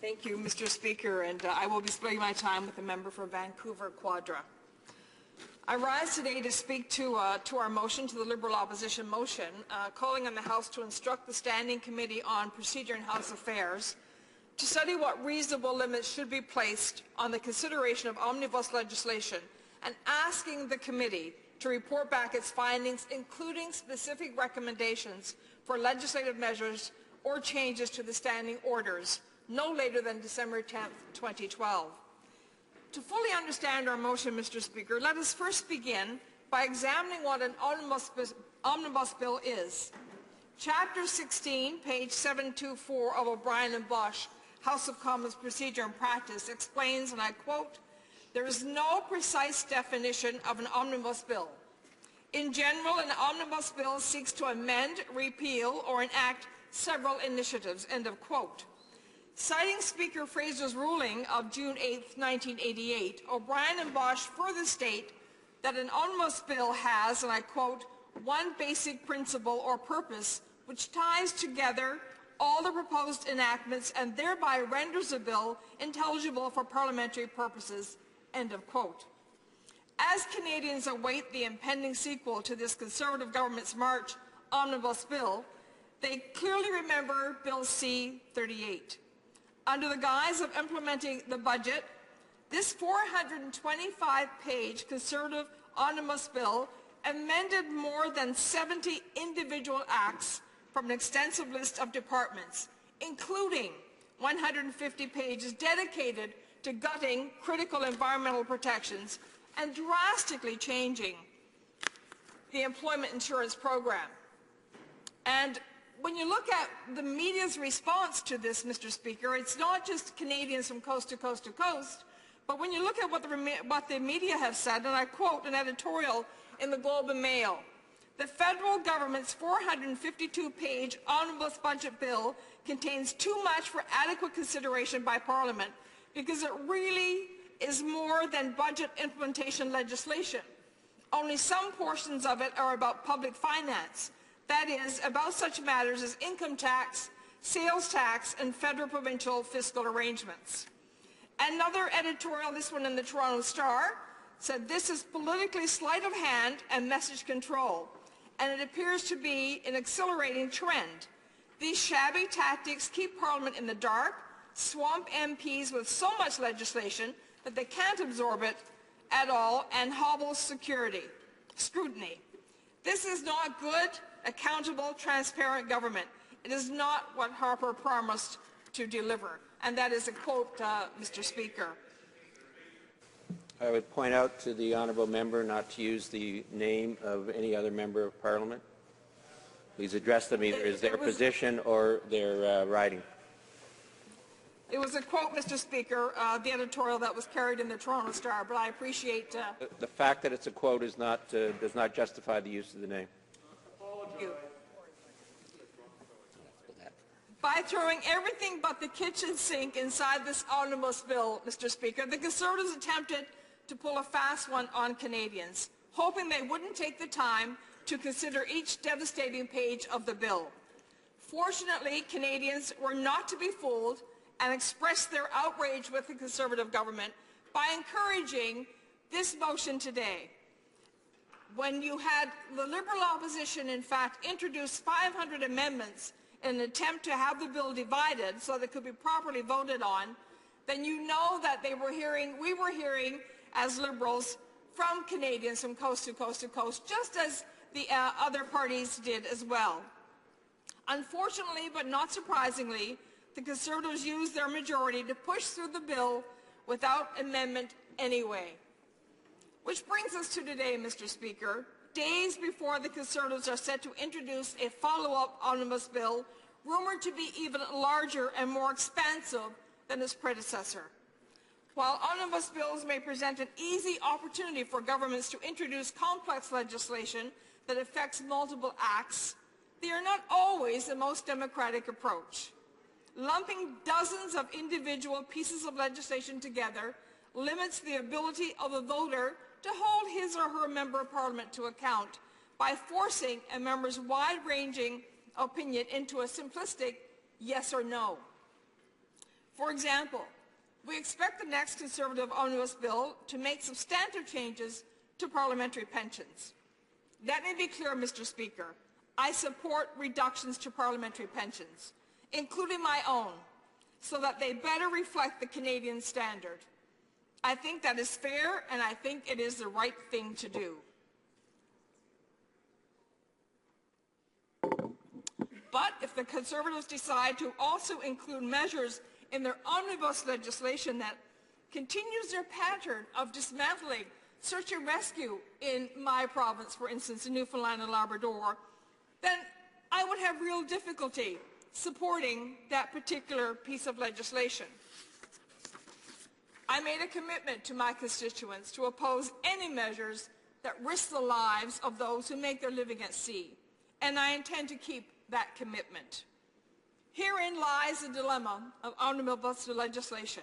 Thank you, Mr. Speaker, and I will be splitting my time with the member for Vancouver Quadra. I rise today to speak to our motion, to the Liberal opposition motion, calling on the House to instruct the Standing Committee on Procedure and House Affairs to study what reasonable limits should be placed on the consideration of omnibus legislation, and asking the committee to report back its findings, including specific recommendations for legislative measures or changes to the standing orders, no later than December 10, 2012. To fully understand our motion, Mr. Speaker, let us first begin by examining what an omnibus bill is. Chapter 16, page 724 of O'Brien and Bosch, House of Commons Procedure and Practice, explains, and I quote, "There is no precise definition of an omnibus bill. In general, an omnibus bill seeks to amend, repeal, or enact several initiatives," end of quote. Citing Speaker Fraser's ruling of June 8, 1988, O'Brien and Bosch further state that an omnibus bill has, and I quote, "one basic principle or purpose which ties together all the proposed enactments and thereby renders a bill intelligible for parliamentary purposes," end of quote. As Canadians await the impending sequel to this Conservative government's March omnibus bill, they clearly remember Bill C-38. Under the guise of implementing the budget, this 425-page Conservative omnibus bill amended more than 70 individual acts from an extensive list of departments, including 150 pages dedicated to gutting critical environmental protections and drastically changing the employment insurance program. And when you look at the media's response to this, Mr. Speaker, it's not just Canadians from coast to coast to coast, but when you look at what the media have said, and I quote an editorial in the Globe and Mail, "The federal government's 452-page omnibus budget bill contains too much for adequate consideration by Parliament because it really is more than budget implementation legislation. Only some portions of it are about public finance. That is, about such matters as income tax, sales tax, and federal-provincial fiscal arrangements." Another editorial, this one in the Toronto Star, said this is politically sleight of hand and message control, and it appears to be an accelerating trend. These shabby tactics keep Parliament in the dark, swamp MPs with so much legislation that they can't absorb it at all, and hobble scrutiny. This is not good, accountable, transparent government. It is not what Harper promised to deliver. And that is a quote, Mr. Speaker. I would point out to the honourable member not to use the name of any other member of Parliament. Please address them either as their position or their riding. It was a quote, Mr. Speaker, the editorial that was carried in the Toronto Star, but I appreciate... The fact that it's a quote is not, does not justify the use of the name. By throwing everything but the kitchen sink inside this omnibus bill, Mr. Speaker, the Conservatives attempted to pull a fast one on Canadians, hoping they wouldn't take the time to consider each devastating page of the bill. Fortunately, Canadians were not to be fooled and expressed their outrage with the Conservative government by encouraging this motion today. When you had the Liberal opposition, in fact, introduce 500 amendments in an attempt to have the bill divided so that it could be properly voted on, then you know that we were hearing as Liberals from Canadians from coast to coast to coast, just as the other parties did as well. Unfortunately, but not surprisingly, the Conservatives used their majority to push through the bill without amendment anyway. Which brings us to today, Mr. Speaker, days before the Conservatives are set to introduce a follow-up omnibus bill rumoured to be even larger and more expansive than its predecessor. While omnibus bills may present an easy opportunity for governments to introduce complex legislation that affects multiple acts, they are not always the most democratic approach. Lumping dozens of individual pieces of legislation together limits the ability of a voter to hold his or her member of Parliament to account by forcing a member's wide-ranging opinion into a simplistic yes or no. For example, we expect the next Conservative Omnibus Bill to make substantive changes to parliamentary pensions. Let me be clear, Mr. Speaker. I support reductions to parliamentary pensions, including my own, so that they better reflect the Canadian standard. I think that is fair, and I think it is the right thing to do. But if the Conservatives decide to also include measures in their omnibus legislation that continues their pattern of dismantling search and rescue in my province, for instance, in Newfoundland and Labrador, then I would have real difficulty supporting that particular piece of legislation. I made a commitment to my constituents to oppose any measures that risk the lives of those who make their living at sea, and I intend to keep that commitment. Herein lies the dilemma of omnibus legislation.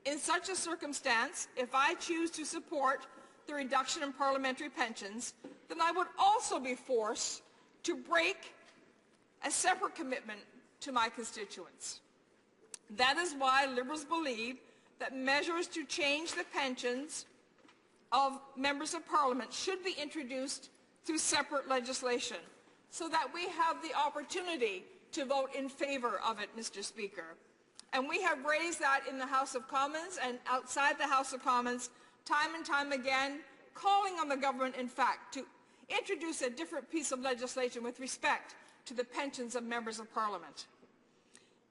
In such a circumstance, if I choose to support the reduction in parliamentary pensions, then I would also be forced to break a separate commitment to my constituents. That is why Liberals believe that measures to change the pensions of members of Parliament should be introduced through separate legislation, so that we have the opportunity to vote in favor of it, Mr. Speaker. And we have raised that in the House of Commons and outside the House of Commons time and time again, calling on the government, in fact, to introduce a different piece of legislation with respect to the pensions of members of Parliament.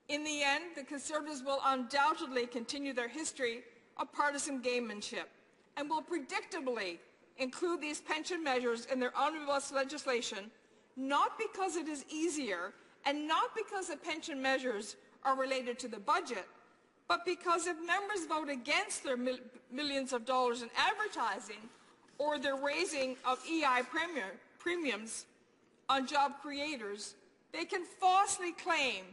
In the end, the Conservatives will undoubtedly continue their history of partisan gamemanship and will predictably include these pension measures in their omnibus legislation, not because it is easier and not because the pension measures are related to the budget, but because if members vote against their millions of dollars in advertising or their raising of EI premiums on job creators, they can falsely claim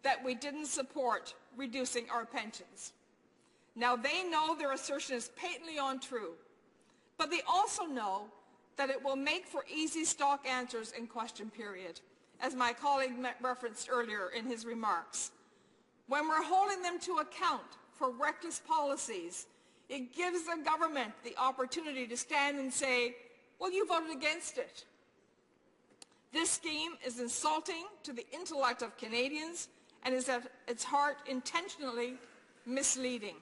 that we didn't support reducing our pensions. Now, they know their assertion is patently untrue, but they also know that it will make for easy stock answers in question period, as my colleague referenced earlier in his remarks. When we're holding them to account for reckless policies, it gives the government the opportunity to stand and say, well, you voted against it. This scheme is insulting to the intellect of Canadians and is at its heart intentionally misleading.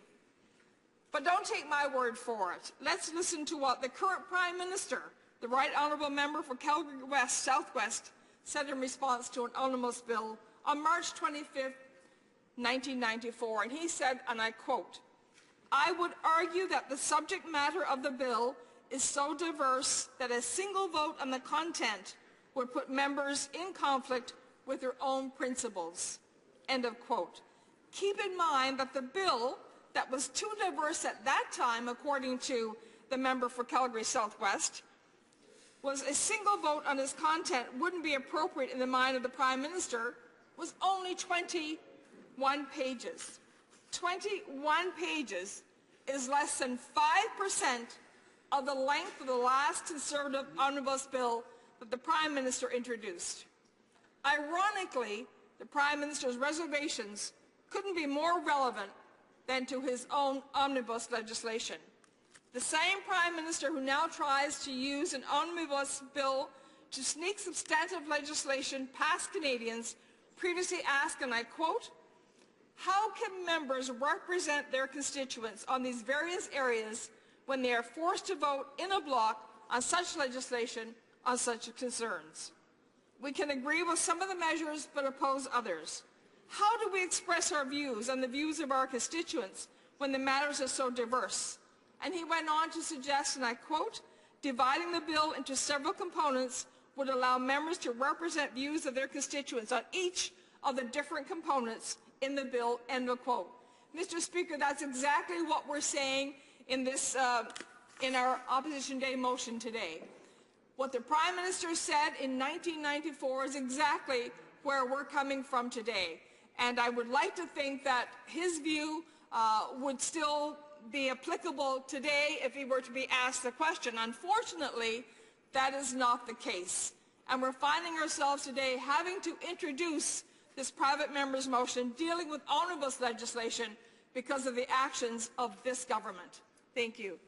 But don't take my word for it. Let's listen to what the current Prime Minister, the Right Honourable Member for Calgary West Southwest, said in response to an omnibus bill on March 25th, 1994, and he said, and I quote, "I would argue that the subject matter of the bill is so diverse that a single vote on the content would put members in conflict with their own principles." End of quote. Keep in mind that the bill that was too diverse at that time, according to the member for Calgary Southwest, was a single vote on its content wouldn't be appropriate in the mind of the Prime Minister, was only 21 pages. 21 pages is less than 5% of the length of the last Conservative omnibus bill that the Prime Minister introduced. Ironically, the Prime Minister's reservations couldn't be more relevant than to his own omnibus legislation. The same Prime Minister who now tries to use an omnibus bill to sneak substantive legislation past Canadians previously asked, and I quote, "How can members represent their constituents on these various areas when they are forced to vote in a block on such legislation on such concerns? We can agree with some of the measures but oppose others. How do we express our views and the views of our constituents when the matters are so diverse?" And he went on to suggest, and I quote, "Dividing the bill into several components would allow members to represent views of their constituents on each of the different components in the bill," end of quote. Mr. Speaker, that's exactly what we're saying in this, in our Opposition Day motion today. What the Prime Minister said in 1994 is exactly where we're coming from today. And I would like to think that his view would still be applicable today if he were to be asked the question. Unfortunately, that is not the case. And we're finding ourselves today having to introduce this private member's motion dealing with omnibus legislation because of the actions of this government. Thank you.